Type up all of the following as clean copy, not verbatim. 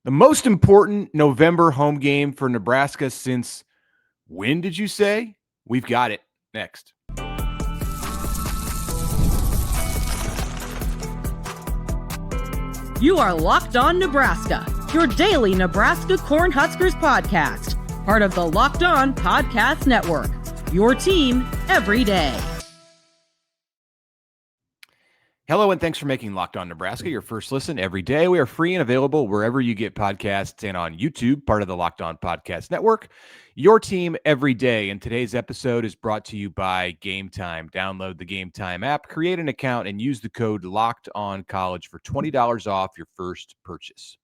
The most important November home game for Nebraska since when did you say? We've got it next. You are Locked On Nebraska, your daily Nebraska Cornhuskers podcast, part of the Locked On Podcast Network, your team every day. Hello, and thanks for making Locked On Nebraska your first listen every day. We are free and available wherever you get podcasts and on YouTube, part of the Locked On Podcast Network, your team every day. And today's episode is brought to you by GameTime. Download the GameTime app, create an account, and use the code LOCKEDONCollege for $20 off your first purchase.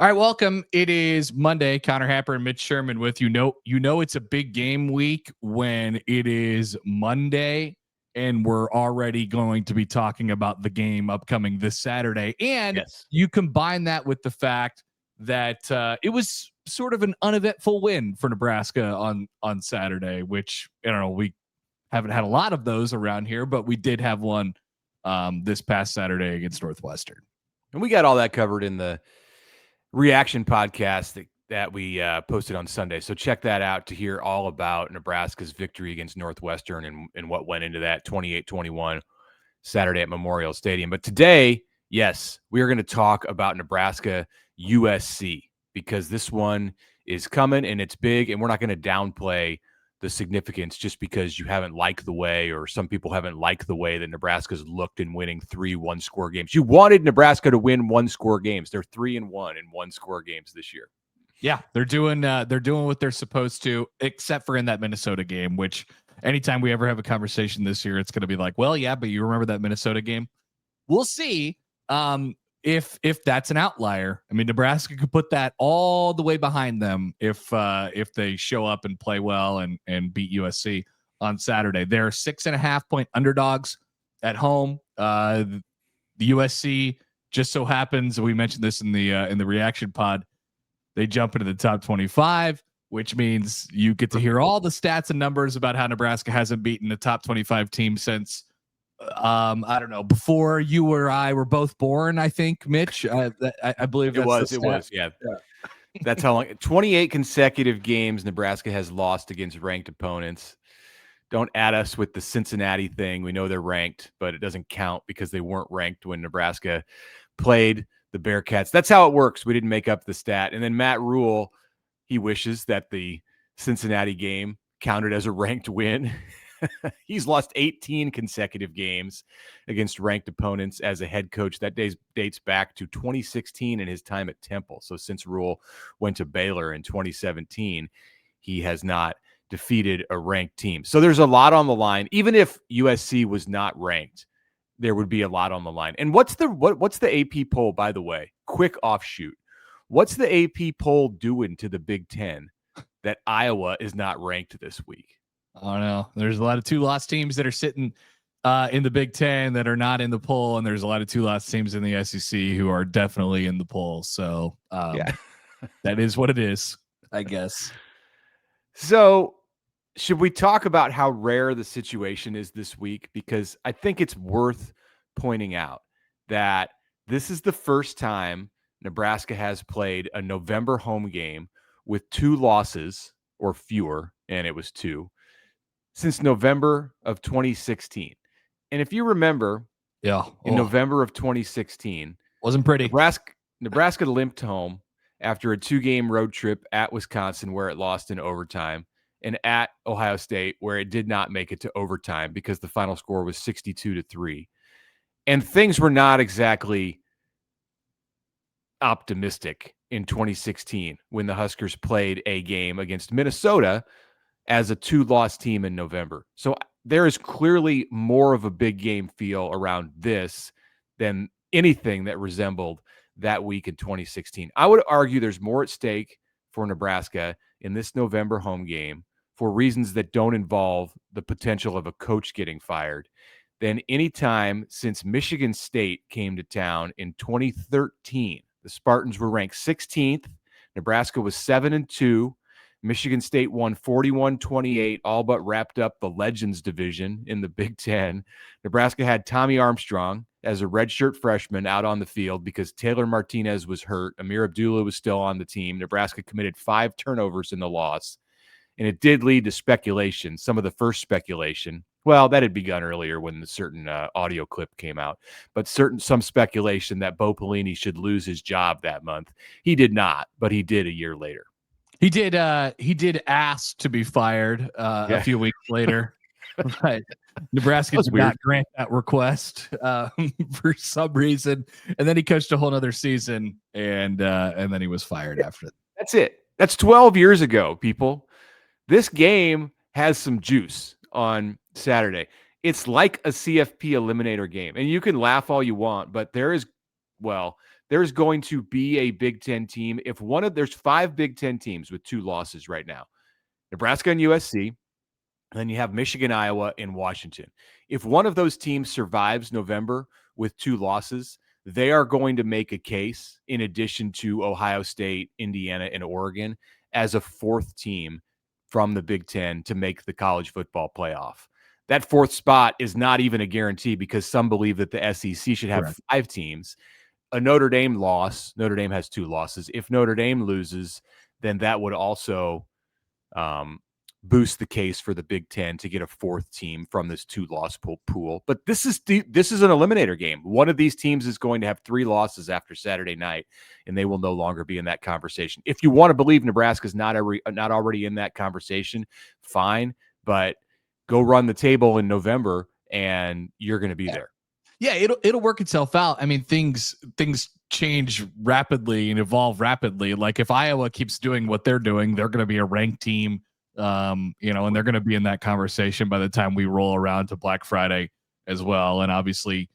All right, welcome. It is Monday. Connor Happer and Mitch Sherman with you. Know it's a big game week when it is Monday. And we're already going to be talking about the game upcoming this Saturday. And You combine that with the fact that it was sort of an uneventful win for Nebraska on Saturday, which, I don't know, we haven't had a lot of those around here, but we did have one this past Saturday against Northwestern. And we got all that covered in the reaction podcast that we posted on Sunday. So check that out to hear all about Nebraska's victory against Northwestern and what went into that 28-21 Saturday at Memorial Stadium. But today, yes, we are going to talk about Nebraska USC because this one is coming and it's big, and we're not going to downplay the significance just because you haven't liked the way, or some people haven't liked the way that Nebraska's looked in winning 3 one-score games. You wanted Nebraska to win one-score games. They're 3-1 in one-score games this year. Yeah, they're doing what they're supposed to, except for in that Minnesota game, which anytime we ever have a conversation this year, it's going to be like, well, yeah, but you remember that Minnesota game? We'll see if that's an outlier. I mean, Nebraska could put that all the way behind them if they show up and play well and beat USC on Saturday. They're 6.5-point underdogs at home. The USC just so happens, we mentioned this in the reaction pod, they jump into the top 25, which means you get to hear all the stats and numbers about how Nebraska hasn't beaten a top 25 team since, I don't know, before you or I were both born, I think, Mitch. I believe it was. Yeah. That's how long. 28 consecutive games Nebraska has lost against ranked opponents. Don't add us with the Cincinnati thing. We know they're ranked, but it doesn't count because they weren't ranked when Nebraska played the Bearcats. That's how it works. We didn't make up the stat. And then Matt Rule, he wishes that the Cincinnati game counted as a ranked win. He's lost 18 consecutive games against ranked opponents as a head coach. That dates back to 2016 and his time at Temple. So since Rule went to Baylor in 2017, he has not defeated a ranked team. So there's a lot on the line. Even if USC was not ranked, there would be a lot on the line. And what's the AP poll, by the way? Quick offshoot. What's the AP poll doing to the Big Ten that Iowa is not ranked this week? I don't know. There's a lot of 2-loss teams that are sitting in the Big Ten that are not in the poll, and there's a lot of 2-loss teams in the SEC who are definitely in the poll. So that is what it is, I guess. So should we talk about how rare the situation is this week? Because I think it's worth pointing out that this is the first time Nebraska has played a November home game with 2 losses or fewer, and it was 2, since November of 2016. And if you remember, in November of 2016, wasn't pretty. Nebraska limped home after a 2-game road trip at Wisconsin where it lost in overtime, and at Ohio State, where it did not make it to overtime because the final score was 62-3. And things were not exactly optimistic in 2016 when the Huskers played a game against Minnesota as a 2-loss team in November. So there is clearly more of a big game feel around this than anything that resembled that week in 2016. I would argue there's more at stake for Nebraska in this November home game for reasons that don't involve the potential of a coach getting fired than any time since Michigan State came to town in 2013. The Spartans were ranked 16th. Nebraska was 7-2. Michigan State won 41-28, all but wrapped up the Legends division in the Big Ten. Nebraska had Tommy Armstrong as a redshirt freshman out on the field because Taylor Martinez was hurt. Amir Abdullah was still on the team. Nebraska committed 5 turnovers in the loss. And it did lead to speculation, some of the first speculation. Well, that had begun earlier when the certain audio clip came out, but some speculation that Bo Pelini should lose his job that month. He did not, but he did a year later. He did ask to be fired a few weeks later. But Nebraska did not grant that request for some reason. And then he coached a whole other season and then he was fired after that. That's it. That's 12 years ago, people. This game has some juice on Saturday. It's like a CFP eliminator game. And you can laugh all you want, but there's going to be a Big Ten team. There's 5 Big Ten teams with 2 losses right now. Nebraska and USC. And then you have Michigan, Iowa, and Washington. If one of those teams survives November with 2 losses, they are going to make a case in addition to Ohio State, Indiana, and Oregon as a 4th team from the Big Ten to make the college football playoff. That 4th spot is not even a guarantee because some believe that the SEC should have 5 teams. A Notre Dame loss, Notre Dame has 2 losses. If Notre Dame loses, then that would also boost the case for the Big Ten to get a 4th team from this 2-loss pool. But this is an eliminator game. One of these teams is going to have 3 losses after Saturday night, and they will no longer be in that conversation. If you want to believe Nebraska's not already in that conversation, fine. But go run the table in November, and you're going to be there. Yeah, it'll work itself out. I mean, things change rapidly and evolve rapidly. Like if Iowa keeps doing what they're doing, they're going to be a ranked team. And they're going to be in that conversation by the time we roll around to Black Friday as well. And obviously,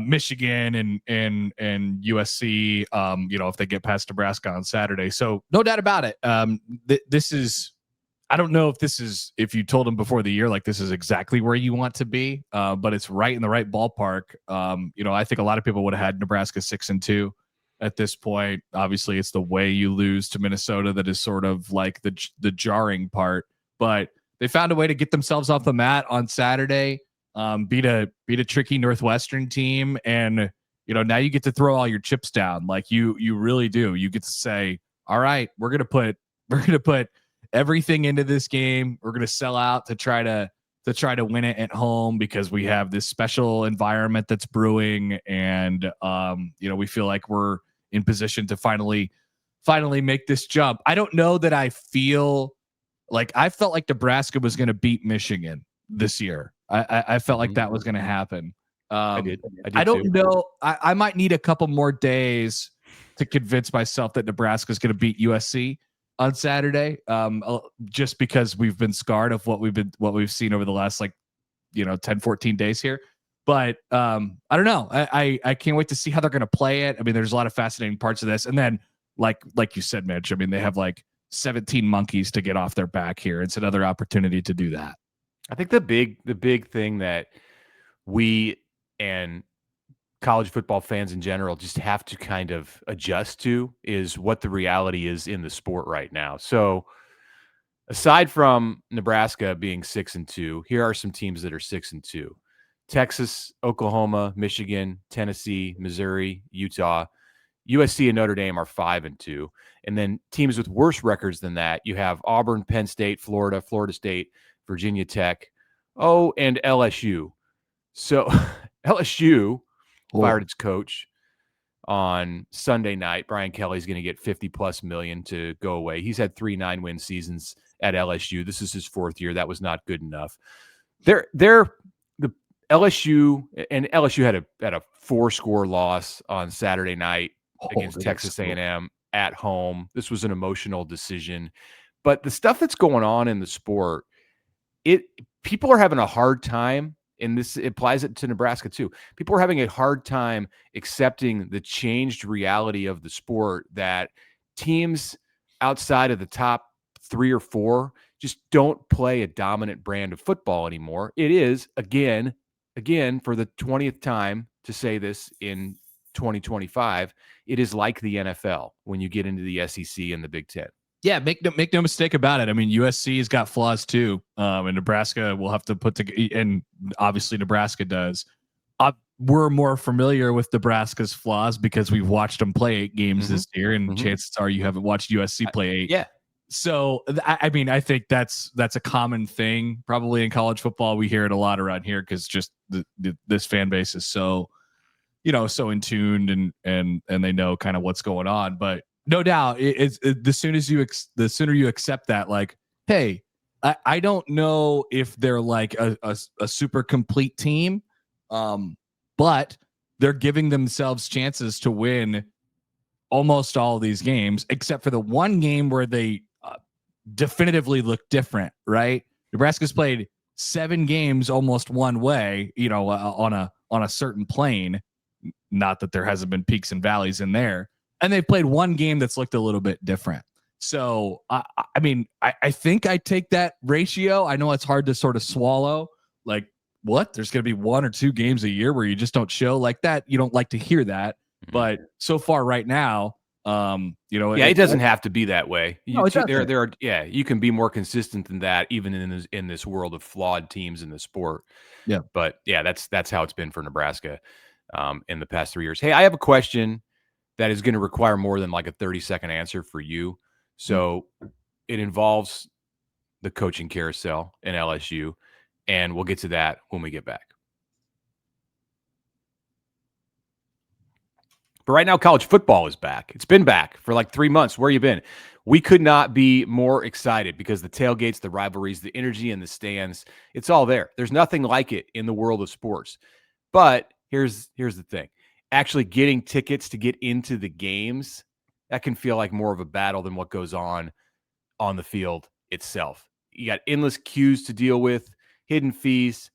Michigan and USC, if they get past Nebraska on Saturday. So no doubt about it. This is, I don't know if you told them before the year, like this is exactly where you want to be, but it's right in the right ballpark. I think a lot of people would have had Nebraska 6-2. At this point. Obviously, it's the way you lose to Minnesota that is sort of like the jarring part. But they found a way to get themselves off the mat on Saturday, beat a tricky Northwestern team, and now you get to throw all your chips down. Like you really do. You get to say, all right, we're gonna put everything into this game. We're gonna sell out to try to win it at home because we have this special environment that's brewing, and we feel like we're in position to finally make this jump. I don't know that I felt like Nebraska was going to beat Michigan this year. I felt like that was going to happen. I did I don't know. I might need a couple more days to convince myself that Nebraska is going to beat USC on Saturday. Just because we've been scarred of what we've seen over the last 10, 14 days here. But I don't know. I can't wait to see how they're going to play it. I mean, there's a lot of fascinating parts of this. And then, like you said, Mitch, I mean, they have 17 monkeys to get off their back here. It's another opportunity to do that. I think the big thing that we and college football fans in general just have to kind of adjust to is what the reality is in the sport right now. So aside from Nebraska being 6-2, here are some teams that are 6-2. Texas, Oklahoma, Michigan, Tennessee, Missouri, Utah, USC and Notre Dame are 5-2. And then teams with worse records than that, you have Auburn, Penn State, Florida, Florida State, Virginia Tech, and LSU. So LSU fired its coach on Sunday night. Brian Kelly's going to get $50+ million to go away. He's had 3 9-win seasons at LSU. This is his 4th year. That was not good enough. LSU had a 4-score loss on Saturday night against Texas A&M at home. This was an emotional decision, but the stuff that's going on in the sport, people are having a hard time, and this applies it to Nebraska too. People are having a hard time accepting the changed reality of the sport that teams outside of the top 3 or 4 just don't play a dominant brand of football anymore. It is again, for the 20th time to say this in 2025, it is like the NFL when you get into the SEC and the Big Ten. Yeah, make no mistake about it. I mean, USC has got flaws too, and Nebraska will have to and obviously Nebraska does. we're more familiar with Nebraska's flaws because we've watched them play 8 games this year, and chances are you haven't watched USC play 8. Yeah. So I mean, I think that's a common thing probably in college football. We hear it a lot around here because just this fan base is so, so in tune and they know kind of what's going on. But no doubt, the sooner you accept that, like, hey, I don't know if they're like a super complete team, but they're giving themselves chances to win almost all of these games, except for the one game where they definitively look different, right? Nebraska's played 7 games almost one way, on a certain plane. Not that there hasn't been peaks and valleys in there, and they've played one game that's looked a little bit different. So I mean, I think I take that ratio. I know it's hard to sort of swallow. Like, what? There's going to be 1 or 2 games a year where you just don't show like that. You don't like to hear that, but so far right now, it doesn't have to be that way. No, it doesn't. There are, you can be more consistent than that, even in this world of flawed teams in the sport. Yeah, but yeah, that's how it's been for Nebraska in the past 3 years. Hey, I have a question that is going to require more than like a 30-second answer for you. So it involves the coaching carousel in LSU, and we'll get to that when we get back. But right now, college football is back. It's been back for like 3 months. Where you been? We could not be more excited because the tailgates, the rivalries, the energy in the stands, it's all there. There's nothing like it in the world of sports. But here's the thing. Actually getting tickets to get into the games, that can feel like more of a battle than what goes on the field itself. You got endless queues to deal with, hidden fees,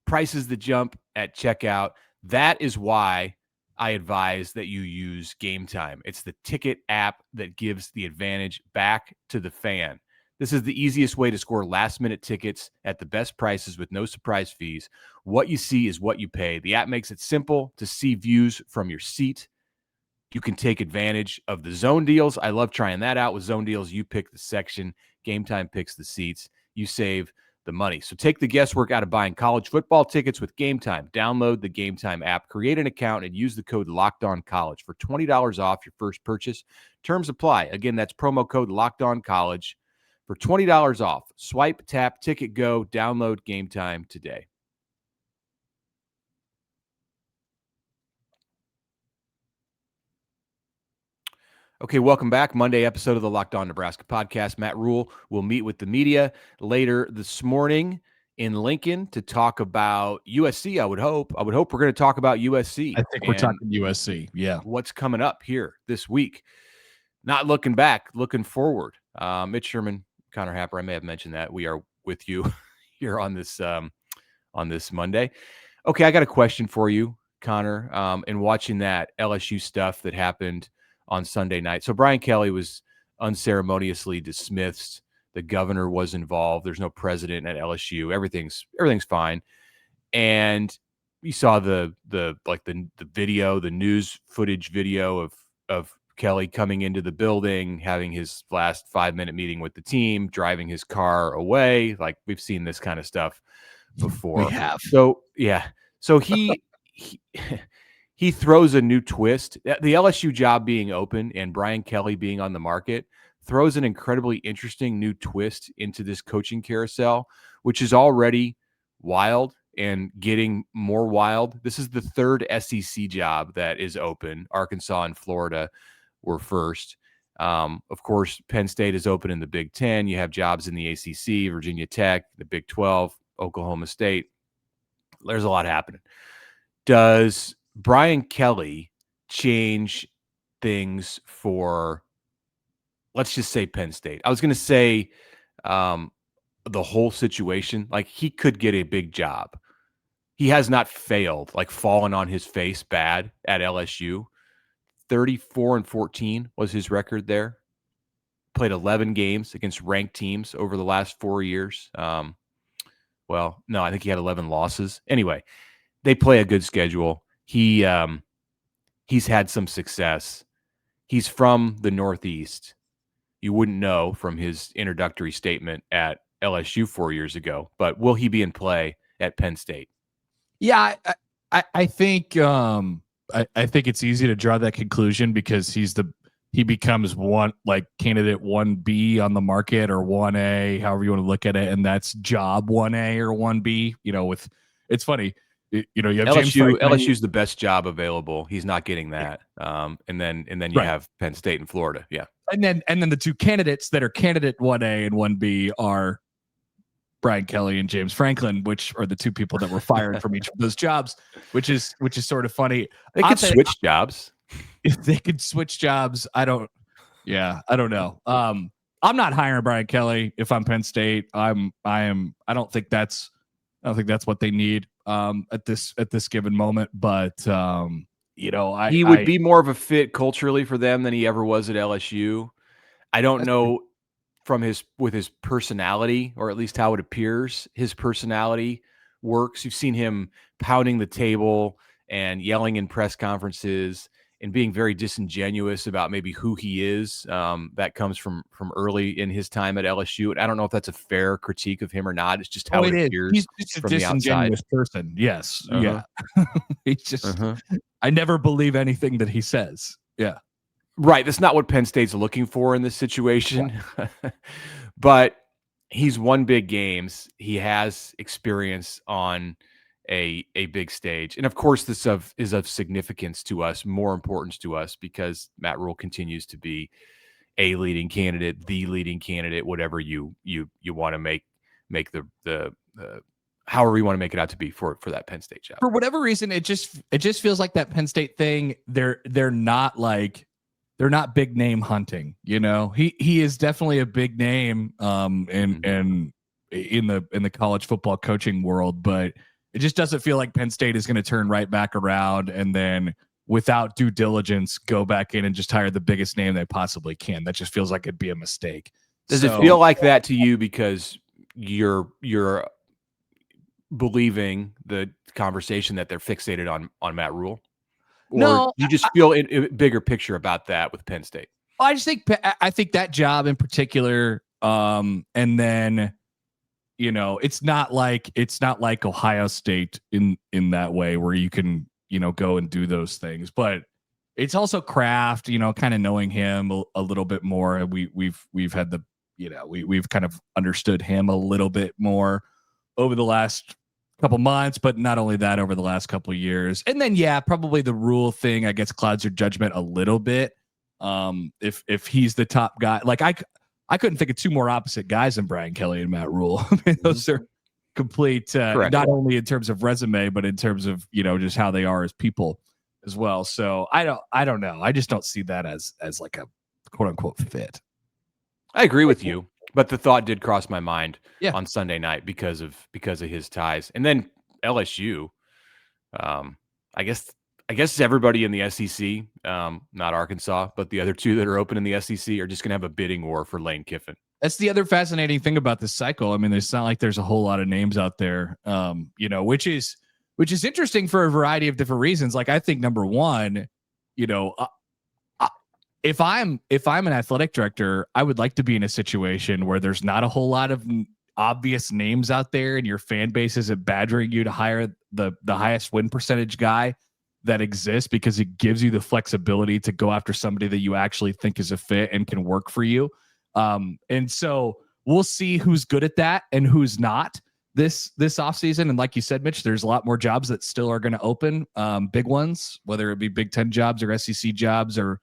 prices that jump at checkout. That is why I advise that you use GameTime. It's the ticket app that gives the advantage back to the fan. This is the easiest way to score last-minute tickets at the best prices with no surprise fees. What you see is what you pay. The app makes it simple to see views from your seat. You can take advantage of the zone deals. I love trying that out. With zone deals, you pick the section. GameTime picks the seats. You save the money. So take the guesswork out of buying college football tickets with GameTime. Download the GameTime app, create an account, and use the code LOCKEDONCollege for $20 off your first purchase. Terms apply. Again, that's promo code LOCKEDONCollege for $20 off. Swipe, tap, ticket, go. Download GameTime today. Okay, welcome back. Monday episode of the Locked On Nebraska podcast. Matt Rule will meet with the media later this morning in Lincoln to talk about USC. I would hope we're going to talk about USC. I think we're talking USC. Yeah. What's coming up here this week? Not looking back, looking forward. Mitch Sherman, Connor Happer, I may have mentioned that. We are with you here on this Monday. Okay, I got a question for you, Connor. In watching that LSU stuff that happened on Sunday night. So Brian Kelly was unceremoniously dismissed. The governor was involved. There's no president at LSU. Everything's fine. And you saw the video, the news footage video of Kelly coming into the building, having his last 5-minute meeting with the team, driving his car away. Like, we've seen this kind of stuff before. We have. So yeah. So he throws a new twist. The LSU job being open and Brian Kelly being on the market throws an incredibly interesting new twist into this coaching carousel, which is already wild and getting more wild. This is the 3rd SEC job that is open. Arkansas and Florida were first. Of course, Penn State is open in the Big Ten. You have jobs in the ACC, Virginia Tech, the Big 12, Oklahoma State. There's a lot happening. Does Brian Kelly change things for, let's just say, Penn State? I was going to say the whole situation. Like, he could get a big job. He has not failed, like fallen on his face bad at LSU. 34-14 was his record there. Played 11 games against ranked teams over the last 4 years. Well, no, I think he had 11 losses. Anyway, they play a good schedule. He's had some success. He's from the Northeast. You wouldn't know from his introductory statement at LSU 4 years ago, but will he be in play at Penn State? Yeah, I think I think it's easy to draw that conclusion because he becomes candidate 1B on the market or 1A, however you want to look at it, and that's job 1A or 1B. It's funny. You have LSU's the best job available. He's not getting that. And then you have Penn State and Florida. Yeah. And then the two candidates that are candidate 1A and 1B are Brian Kelly and James Franklin, which are the two people that were fired from each of those jobs, which is sort of funny. They could switch jobs. If they could switch jobs, I don't know. I'm not hiring Brian Kelly if I'm Penn State. I don't think that's what they need at this given moment. But he would be more of a fit culturally for them than he ever was at LSU. I don't know with his personality, or at least how it appears his personality works. You've seen him pounding the table and yelling in press conferences and being very disingenuous about maybe who he is. That comes from early in his time at LSU. And I don't know if that's a fair critique of him or not. It's just how it appears. He's just a disingenuous person. Yes. Yeah. He's just, I never believe anything that he says. Yeah. Right. That's not what Penn State's looking for in this situation. Yeah. But he's won big games. He has experience on a big stage. And of course, this is of significance to us, more importance to us, because Matt Rule continues to be a leading candidate, the leading candidate, whatever you want to make the however you want to make it out to be for that Penn State job. For whatever reason, it just feels like that Penn State thing. They're not big name hunting. He is definitely a big name in the college football coaching world, but it just doesn't feel like Penn State is going to turn right back around and then without due diligence go back in and just hire the biggest name they possibly can. That just feels like it'd be a mistake. Does it feel like that to you because you're believing the conversation that they're fixated on Matt Rule? Or no, you just feel a bigger picture about that with Penn State? I think that job in particular, and then it's not like Ohio State in that way where you can go and do those things, but it's also Kraft, kind of knowing him a little bit more. We've had we've kind of understood him a little bit more over the last couple months, but not only that, over the last couple of years. And then, probably the Rule thing, I guess, clouds your judgment a little bit. If he's the top guy, like I couldn't think of two more opposite guys than Brian Kelly and Matt Rule. I mean, those are complete, not only in terms of resume, but in terms of, just how they are as people as well. So I don't know. I just don't see that as like a quote unquote fit. I agree with you, but the thought did cross my mind on Sunday night because of his ties. And then LSU, I guess it's everybody in the SEC, not Arkansas, but the other two that are open in the SEC are just going to have a bidding war for Lane Kiffin. That's the other fascinating thing about this cycle. I mean, it's not like there's a whole lot of names out there, which is interesting for a variety of different reasons. Like, I think number one, if I'm an athletic director, I would like to be in a situation where there's not a whole lot of obvious names out there and your fan base isn't badgering you to hire the highest win percentage guy that exists, because it gives you the flexibility to go after somebody that you actually think is a fit and can work for you. And so we'll see who's good at that and who's not this offseason. And like you said, Mitch, there's a lot more jobs that still are going to open, big ones, whether it be Big 10 jobs or SEC jobs or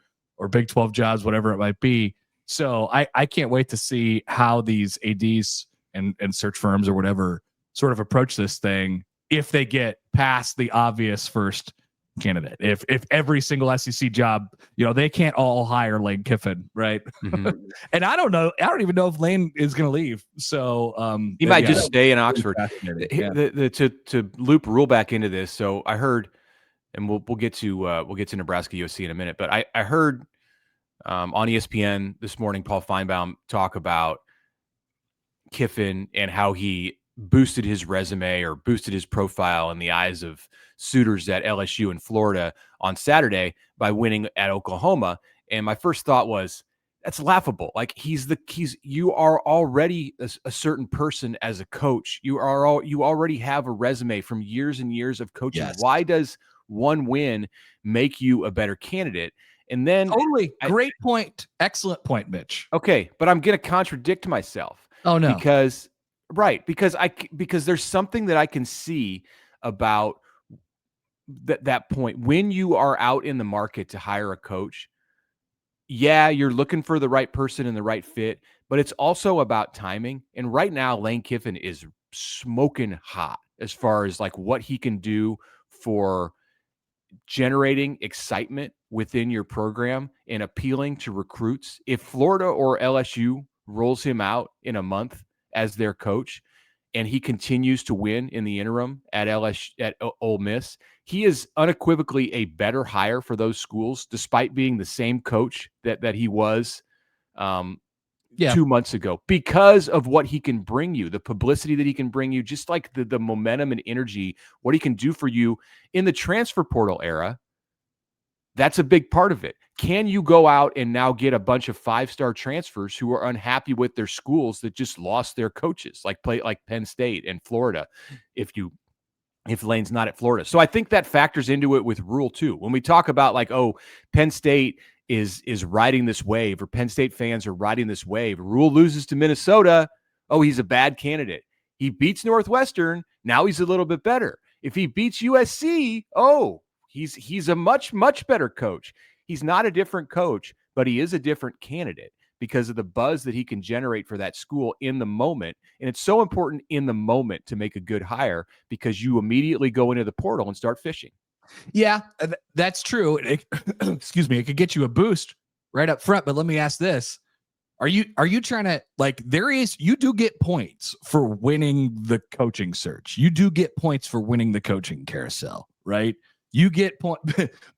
Big 12 jobs, whatever it might be. So I can't wait to see how these ADs and search firms or whatever sort of approach this thing, if they get past the obvious first candidate. If every single SEC job, they can't all hire Lane Kiffin, right? Mm-hmm. And I don't even know if Lane is going to leave. So he might just stay in Oxford. To loop Rule back into this. So I heard, and we'll get to Nebraska USC in a minute, but I heard on ESPN this morning Paul Feinbaum talk about Kiffin and how he boosted his resume or boosted his profile in the eyes of suitors at LSU and Florida on Saturday by winning at Oklahoma. And my first thought was, That's laughable. Like you are already a certain person as a coach. You already have a resume from years and years of coaching. Yes. Why does one win make you a better candidate? And then totally great point. Excellent point, Mitch. Okay, but I'm going to contradict myself. Oh no. Because there's something that I can see about that point when you are out in the market to hire a coach. Yeah, you're looking for the right person and the right fit, but it's also about timing. And right now, Lane Kiffin is smoking hot as far as like what he can do for generating excitement within your program and appealing to recruits. If Florida or LSU rolls him out in a month as their coach and he continues to win in the interim at Ole Miss, he is unequivocally a better hire for those schools, despite being the same coach that he was 2 months ago, because of what he can bring you, the publicity that he can bring you, just like the momentum and energy, what he can do for you in the transfer portal era. That's a big part of it. Can you go out and now get a bunch of 5-star transfers who are unhappy with their schools that just lost their coaches, like Penn State and Florida, if Lane's not at Florida? So I think that factors into it with Rule too. When we talk about like, oh, Penn State is riding this wave, or Penn State fans are riding this wave. Rule loses to Minnesota. Oh, he's a bad candidate. He beats Northwestern. Now he's a little bit better. If he beats USC, oh, he's a much, much better coach. He's not a different coach, but he is a different candidate because of the buzz that he can generate for that school in the moment. And it's so important in the moment to make a good hire because you immediately go into the portal and start fishing. Yeah, that's true. Excuse me. It could get you a boost right up front. But let me ask this. Are you trying to, like, you do get points for winning the coaching search. You do get points for winning the coaching carousel, right? You get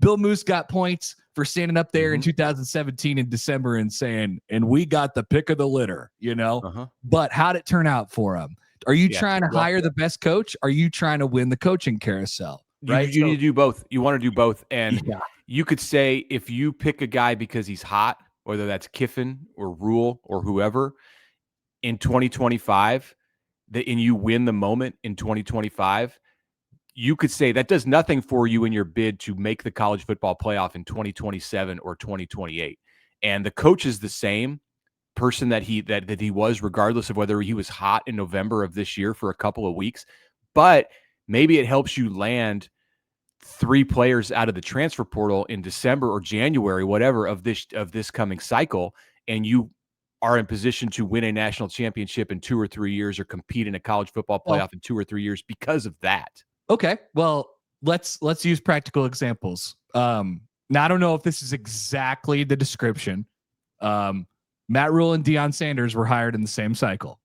Bill Moose got points for standing up there in 2017 in December and saying, and we got the pick of the litter, but how'd it turn out for him? Are you trying to hire the best coach? Are you trying to win the coaching carousel? Right. You need to do both. You want to do both. And you could say if you pick a guy because he's hot, whether that's Kiffin or Rule or whoever, in 2025, and you win the moment in 2025, you could say that does nothing for you in your bid to make the college football playoff in 2027 or 2028. And the coach is the same person that he was, regardless of whether he was hot in November of this year for a couple of weeks. But maybe it helps you land 3 players out of the transfer portal in December or January, whatever, of this coming cycle, and you are in position to win a national championship in 2 or 3 years or compete in a college football playoff in 2 or 3 years because of that. Okay. Well, let's use practical examples. Now I don't know if this is exactly the description. Matt Rule and Deion Sanders were hired in the same cycle.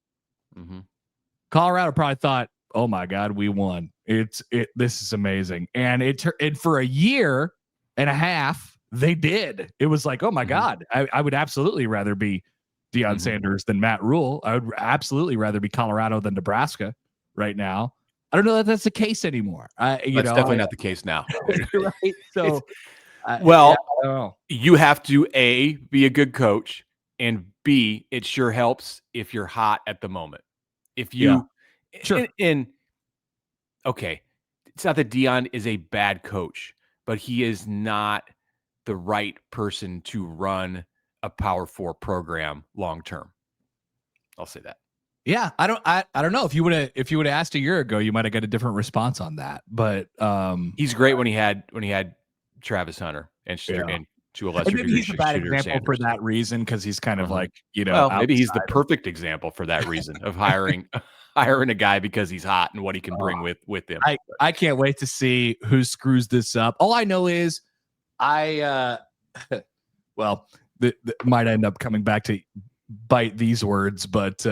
Mm-hmm. Colorado probably thought, oh my God, we won. This is amazing. And for a year and a half, they did. It was like, oh my God, I would absolutely rather be Deion Sanders than Matt Rule. I would absolutely rather be Colorado than Nebraska right now. I don't know that that's the case anymore. That's definitely not the case now. Right. So, I don't know. You have to A, be a good coach, and B, it sure helps if you're hot at the moment. If you, sure. Okay, it's not that Deion is a bad coach, but he is not the right person to run a Power 4 program long term. I'll say that. Yeah, I don't know if you would have asked a year ago, you might have got a different response on that. But he's great when he had Travis Hunter and to a lesser degree, he's a bad example Sanders. For that reason, because he's kind of like, maybe he's the perfect example for that reason of hiring a guy because he's hot and what he can bring with him. I can't wait to see who screws this up. All I know is might end up coming back to bite these words, but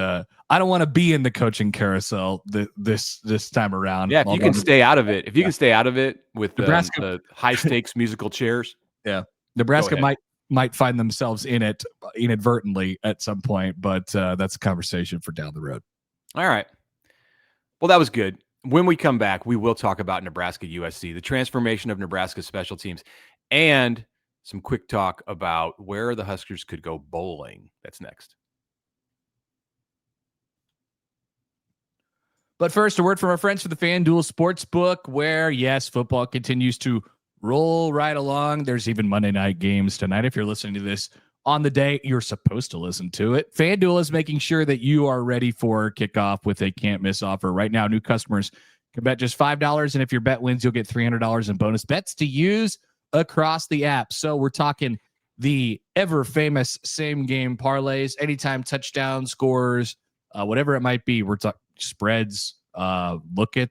I don't want to be in the coaching carousel this time around. Yeah, if you can stay out of it. If you can stay out of it with the high stakes musical chairs. Yeah. Nebraska might find themselves in it inadvertently at some point, but that's a conversation for down the road. All right. Well, that was good. When we come back, we will talk about Nebraska USC, the transformation of Nebraska's special teams, and some quick talk about where the Huskers could go bowling. That's next. But first, a word from our friends for the FanDuel Sportsbook, where, yes, football continues to roll right along. There's even Monday night games tonight. If you're listening to this on the day you're supposed to listen to it, FanDuel is making sure that you are ready for kickoff with a can't-miss offer. Right now, new customers can bet just $5, and if your bet wins, you'll get $300 in bonus bets to use across the app. So we're talking the ever-famous same-game parlays, anytime touchdown scores, whatever it might be. We're talking spreads. Look at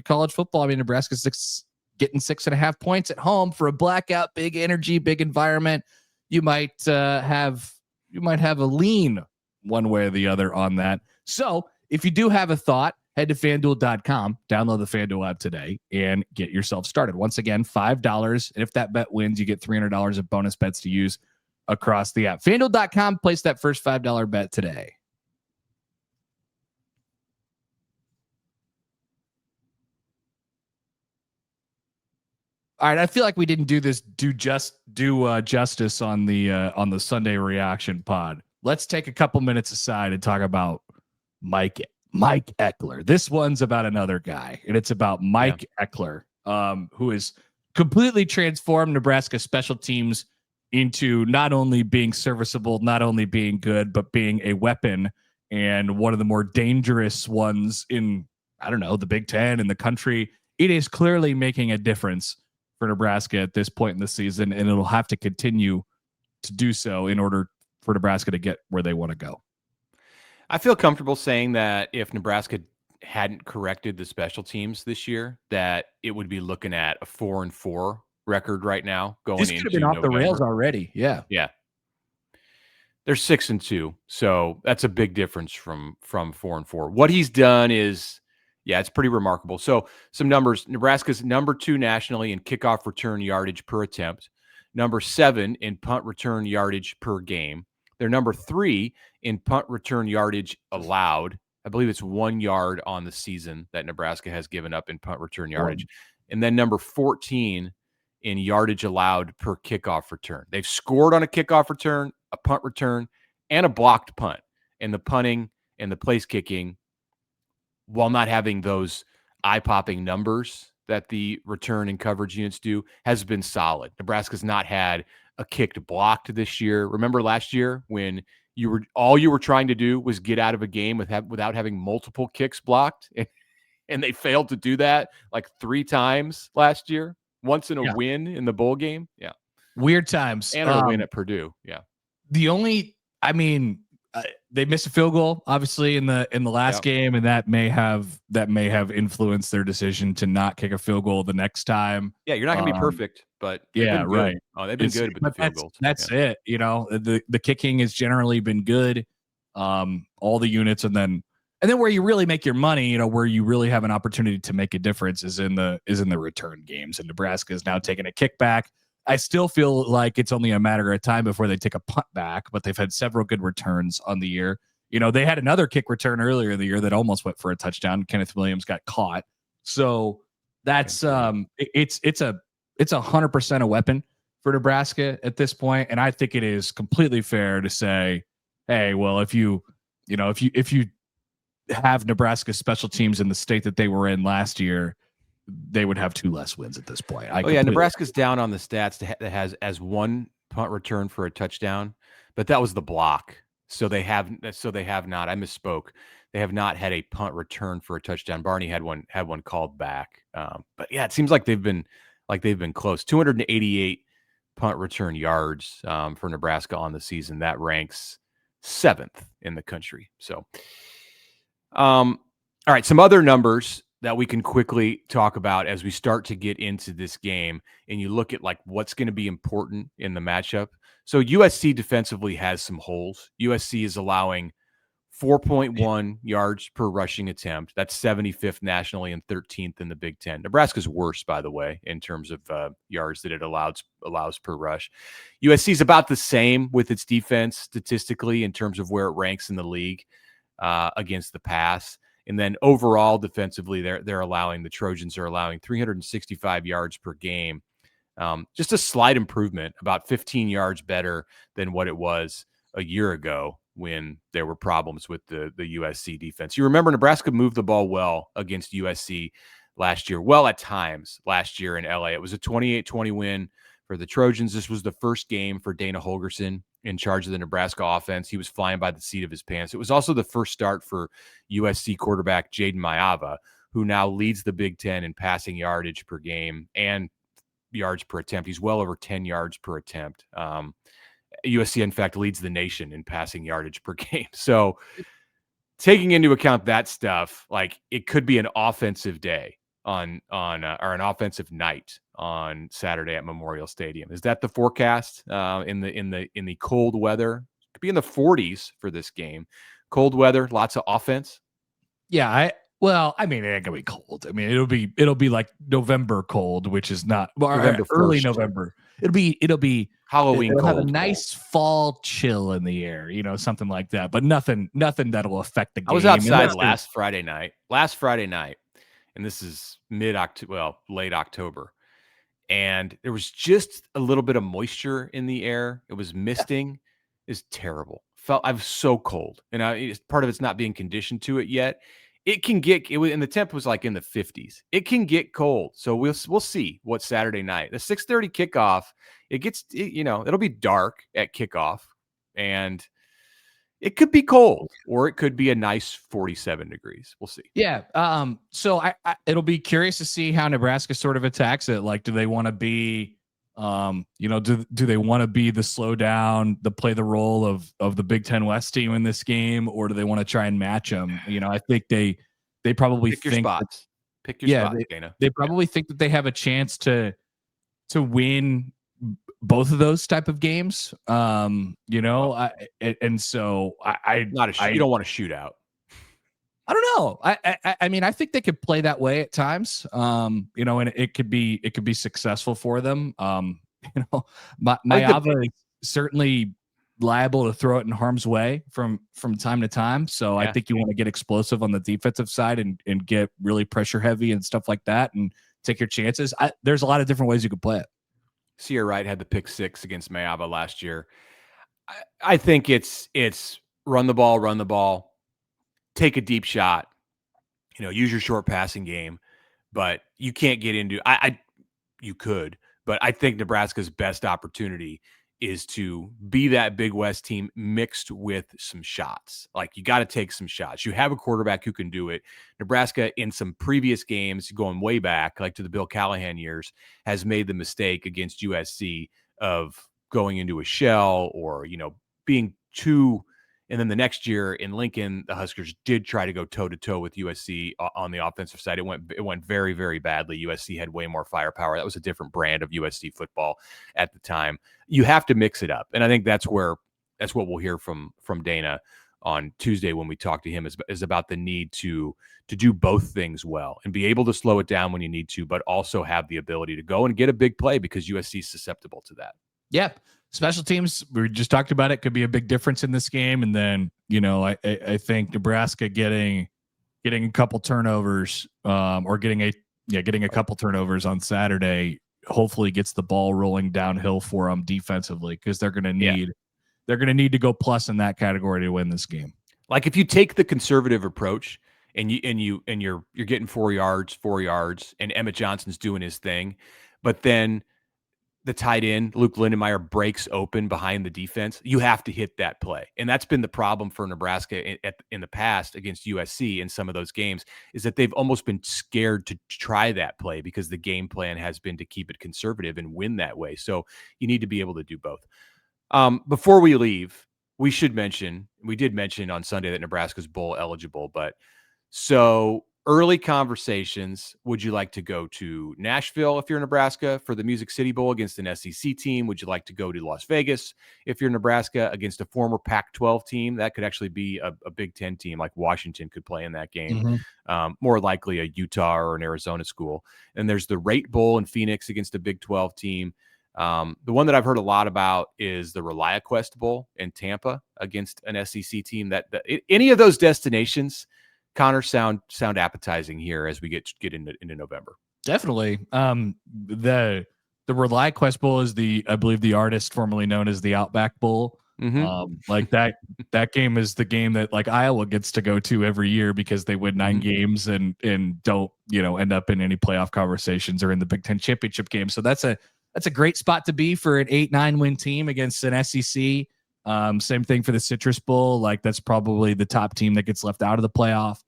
college football. I mean, Nebraska's getting 6.5 points at home for a blackout. Big energy, big environment. You might have a lean one way or the other on that. So if you do have a thought, head to FanDuel.com, download the FanDuel app today, and get yourself started. Once again, $5. And if that bet wins, you get $300 of bonus bets to use across the app. FanDuel.com, place that first $5 bet today. All right, I feel like we didn't do justice on the Sunday reaction pod. Let's take a couple minutes aside and talk about Mike Ekeler. This one's about another guy, and it's about Mike Ekeler, who has completely transformed Nebraska special teams into not only being serviceable, not only being good, but being a weapon and one of the more dangerous ones in, I don't know, the Big Ten in the country. It is clearly making a difference for Nebraska at this point in the season, and it'll have to continue to do so in order for Nebraska to get where they want to go. I feel comfortable saying that if Nebraska hadn't corrected the special teams this year, that it would be looking at a 4-4 record right now going into This could have been off November. the rails already. Yeah. They're 6-2, so that's a big difference from 4-4. What he's done is, it's pretty remarkable. So some numbers: Nebraska's number 2 nationally in kickoff return yardage per attempt, number 7 in punt return yardage per game. They're number 3 in punt return yardage allowed. I believe it's 1 yard on the season that Nebraska has given up in punt return yardage. And then number 14 in yardage allowed per kickoff return. They've scored on a kickoff return, a punt return, and a blocked punt. And the punting and the place kicking, while not having those eye-popping numbers that the return and coverage units do, has been solid. Nebraska's not had a kicked blocked this year. Remember last year when all you were trying to do was get out of a game without having multiple kicks blocked, and they failed to do that like 3 times last year. Once in a win in the bowl game, weird times, and a win at Purdue. They missed a field goal, obviously, in the last game, and that may have influenced their decision to not kick a field goal the next time. Yeah, you're not going to be perfect, but right. Oh, they've been good with the field goals. That's it. You know, the kicking has generally been good. All the units, and then where you really make your money, you know, where you really have an opportunity to make a difference is in the return games. And Nebraska is now taking a kickback. I still feel like it's only a matter of time before they take a punt back, but they've had several good returns on the year. You know, they had another kick return earlier in the year that almost went for a touchdown. Kenneth Williams got caught. So that's it's 100% a weapon for Nebraska at this point. And I think it is completely fair to say, hey, well, if you have Nebraska special teams in the state that they were in last year, they would have 2 less wins at this point. Nebraska's down on the stats that has as 1 punt return for a touchdown, but that was the block. So they have not. I misspoke. They have not had a punt return for a touchdown. Barney had one called back. But yeah, it seems like they've been close. 288 punt return yards for Nebraska on the season. That ranks 7th in the country. So, all right, some other numbers that we can quickly talk about as we start to get into this game, and you look at like what's going to be important in the matchup. So USC defensively has some holes. USC is allowing 4.1 yards per rushing attempt. That's 75th nationally and 13th in the Big Ten. Nebraska's worse, by the way, in terms of yards that it allows per rush. USC is about the same with its defense statistically in terms of where it ranks in the league against the pass. And then overall defensively, the Trojans are allowing 365 yards per game. Just a slight improvement, about 15 yards better than what it was a year ago when there were problems with the USC defense. You remember Nebraska moved the ball well against USC last year. Well, at times last year in LA, it was a 28-20 win for the Trojans. This was the first game for Dana Holgorsen in charge of the Nebraska offense. He was flying by the seat of his pants. It was also the first start for USC quarterback Jaden Mayava, who now leads the Big Ten in passing yardage per game and yards per attempt. He's well over 10 yards per attempt. USC, in fact, leads the nation in passing yardage per game. So taking into account that stuff, like it could be an offensive day or an offensive night on Saturday at Memorial Stadium. Is that the forecast in the cold weather? It could be in the 40s for this game. Cold weather, lots of offense. Yeah, I mean, it ain't gonna be cold. I mean, it'll be like November cold, which is not early November. It'll be Halloween it'll cold. have a nice fall chill in the air, something like that. But nothing that'll affect the game. I was outside last Friday night, and this is late October, and there was just a little bit of moisture in the air. It was misting. It's terrible. I was so cold, and part of it's not being conditioned to it yet. It can get and the temp was like in the 50s. It can get cold, so we'll see what Saturday night. The 6:30 kickoff. It'll be dark at kickoff, and it could be cold, or it could be a nice 47 degrees. We'll see. Yeah. So it'll be curious to see how Nebraska sort of attacks it. Like, do they want to be, do they want to be the slow down, play the role of the Big Ten West team in this game, or do they want to try and match them? I think they probably pick your spots. Pick your spots, Dana. They probably think that they have a chance to win both of those type of games. And so you don't want to shoot out. I don't know. I mean, I think they could play that way at times. And it could be successful for them. Mayava is certainly liable to throw it in harm's way from time to time. So I think you want to get explosive on the defensive side and get really pressure heavy and stuff like that and take your chances. There's a lot of different ways you could play it. Sierra Wright had the pick 6 against Mayava last year. I think it's run the ball, take a deep shot, use your short passing game, but you can't get into you could, but I think Nebraska's best opportunity is to be that Big West team mixed with some shots. Like, you got to take some shots. You have a quarterback who can do it. Nebraska, in some previous games, going way back, like to the Bill Callahan years, has made the mistake against USC of going into a shell or, being too. And then the next year in Lincoln, the Huskers did try to go toe-to-toe with USC on the offensive side. It went very, very badly. USC had way more firepower. That was a different brand of USC football at the time. You have to mix it up. And I think that's what we'll hear from Dana on Tuesday when we talk to him is about the need to do both things well and be able to slow it down when you need to, but also have the ability to go and get a big play because USC is susceptible to that. Yeah. Special teams, we just talked about it, could be a big difference in this game. And then, I think Nebraska getting a couple turnovers or getting a couple turnovers on Saturday hopefully gets the ball rolling downhill for them defensively, because they're going to need to go plus in that category to win this game. Like, if you take the conservative approach and you're getting 4 yards, and Emmett Johnson's doing his thing, but then the tight end, Luke Lindenmeyer, breaks open behind the defense, you have to hit that play. And that's been the problem for Nebraska in the past against USC in some of those games, is that they've almost been scared to try that play because the game plan has been to keep it conservative and win that way. So you need to be able to do both. Before we leave, we did mention on Sunday that Nebraska's bowl eligible, but so early conversations. Would you like to go to Nashville if you're Nebraska for the Music City Bowl against an SEC team? Would you like to go to Las Vegas if you're Nebraska against a former Pac-12 team? That could actually be a Big Ten team, like Washington could play in that game. Mm-hmm. More likely a Utah or an Arizona school. And there's the Rate Bowl in Phoenix against a Big 12 team. The one that I've heard a lot about is the ReliaQuest Bowl in Tampa against an SEC team. That any of those destinations, Connor, sound appetizing here as we get into November. Definitely. The The Rely Quest Bowl is I believe the artist formerly known as the Outback Bowl. Like that game is the game that like Iowa gets to go to every year because they win 9 games and don't, end up in any playoff conversations or in the Big Ten championship game. So that's a great spot to be for an 8-9 win team against an SEC. Same thing for the Citrus Bowl. Like that's probably the top team that gets left out of the playoff.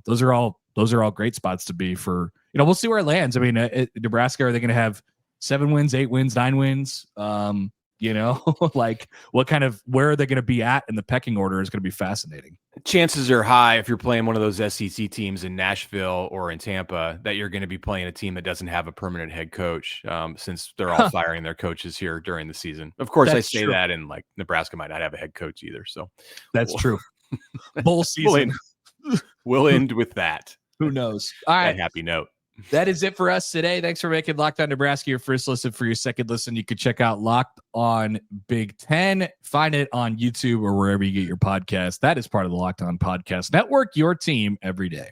Those are all great spots to be for, we'll see where it lands. I mean, Nebraska, are they going to have 7 wins, 8 wins, 9 wins? Like where are they going to be at in the pecking order is going to be fascinating. Chances are high if you're playing one of those SEC teams in Nashville or in Tampa that you're going to be playing a team that doesn't have a permanent head coach, since they're all firing their coaches here during the season. Of course, I say that, and like Nebraska might not have a head coach either. So that's true. Bowl season. We'll end with that. Who knows? All right. That happy note. That is it for us today. Thanks for making Locked On Nebraska your first listen. For your second listen, you can check out Locked On Big Ten. Find it on YouTube or wherever you get your podcast. That is part of the Locked On Podcast Network, your team every day.